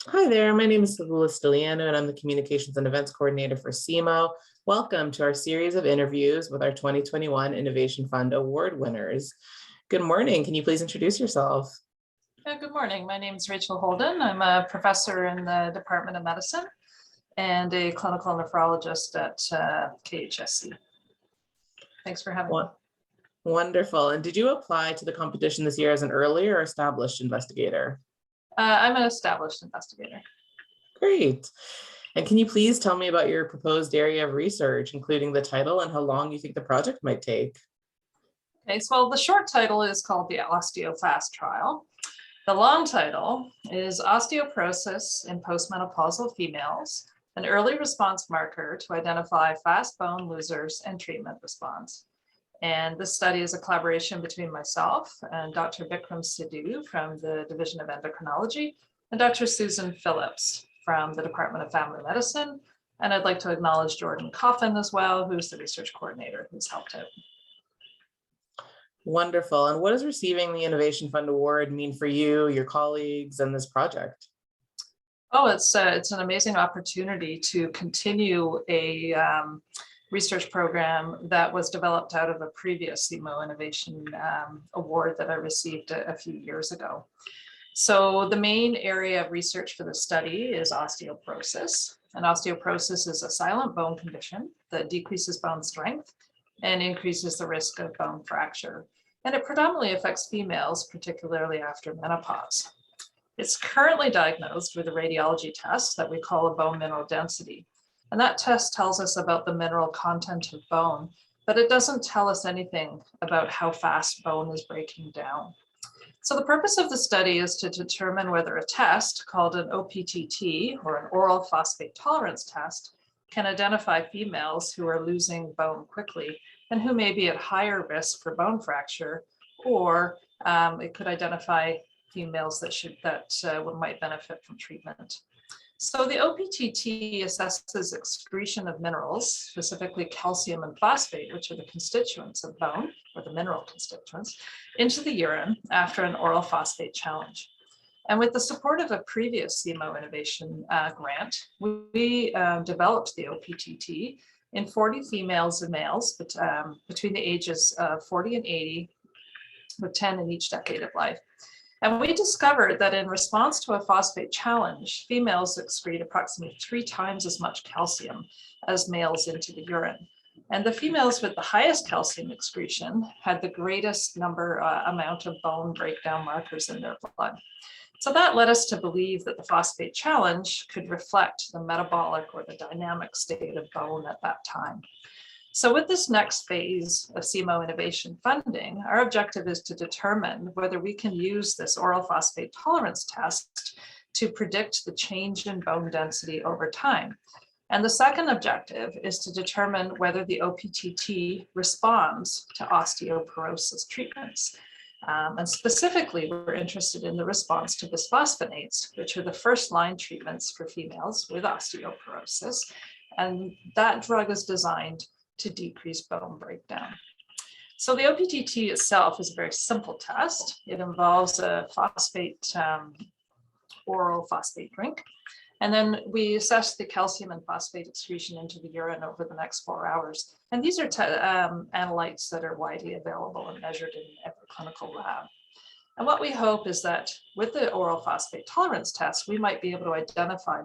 Hi there, my name is Silvula Stiliano and I'm the Communications and Events Coordinator for SEAMO. Welcome to our series of interviews with our 2021 Innovation Fund Award winners. Good morning, can you please introduce yourself? Good morning, my name is Rachel Holden. I'm a professor in the Department of Medicine and a clinical nephrologist at KHSC. Thanks for having me. Wonderful, and did you apply to the competition this year as an early or established investigator? I'm an established investigator. Great. And can you please tell me about your proposed area of research, including the title and how long you think the project might take? Okay, so the short title is called the OsteoFast trial. The long title is Osteoporosis in Postmenopausal Females, an early response marker to identify fast bone losers and treatment response. And this study is a collaboration between myself and Dr. Bikram Sidhu from the Division of Endocrinology and Dr. Susan Phillips from the Department of Family Medicine. And I'd like to acknowledge Jordan Coffin as well, who's the research coordinator who's helped out. Wonderful. And what does receiving the Innovation Fund Award mean for you, your colleagues, and this project? Oh, it's an amazing opportunity to continue a research program that was developed out of a previous SEAMO Innovation Award that I received a few years ago. So the main area of research for the study is osteoporosis. And osteoporosis is a silent bone condition that decreases bone strength and increases the risk of bone fracture. And it predominantly affects females, particularly after menopause. It's currently diagnosed with a radiology test that we call a bone mineral density. And that test tells us about the mineral content of bone, but it doesn't tell us anything about how fast bone is breaking down. So the purpose of the study is to determine whether a test called an OPTT, or an oral phosphate tolerance test, can identify females who are losing bone quickly and who may be at higher risk for bone fracture, or it could identify females that might benefit from treatment. So the OPTT assesses excretion of minerals, specifically calcium and phosphate, which are the constituents of bone, or the mineral constituents, into the urine after an oral phosphate challenge. And with the support of a previous SEAMO Innovation grant, we developed the OPTT in 40 females and males between the ages of 40 and 80, with 10 in each decade of life. And we discovered that in response to a phosphate challenge, females excrete approximately 3 times as much calcium as males into the urine. And the females with the highest calcium excretion had the greatest amount of bone breakdown markers in their blood. So that led us to believe that the phosphate challenge could reflect the metabolic or the dynamic state of bone at that time. So with this next phase of SEAMO innovation funding, our objective is to determine whether we can use this oral phosphate tolerance test to predict the change in bone density over time. And the second objective is to determine whether the OPTT responds to osteoporosis treatments. And specifically, we're interested in the response to bisphosphonates, which are the first line treatments for females with osteoporosis. And that drug is designed to decrease bone breakdown. So the OPTT itself is a very simple test. It involves a oral phosphate drink. And then we assess the calcium and phosphate excretion into the urine over the next 4 hours. And these are analytes that are widely available and measured in every clinical lab. And what we hope is that with the oral phosphate tolerance test, we might be able to identify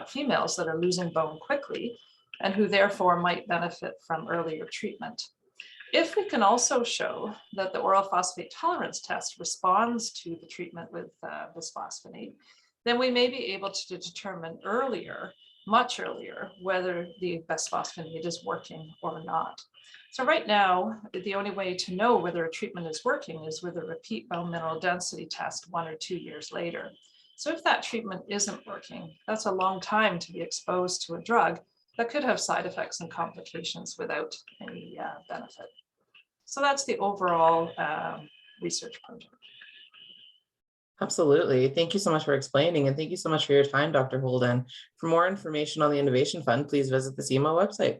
females that are losing bone quickly and who therefore might benefit from earlier treatment. If we can also show that the oral phosphate tolerance test responds to the treatment with bisphosphonate, then we may be able to determine much earlier, whether the bisphosphonate is working or not. So right now, the only way to know whether a treatment is working is with a repeat bone mineral density test 1 or 2 years later. So if that treatment isn't working, that's a long time to be exposed to a drug that could have side effects and complications without any benefit. So that's the overall research project. Absolutely. Thank you so much for explaining, and thank you so much for your time, Dr. Holden. For more information on the Innovation Fund, please visit the SEAMO website.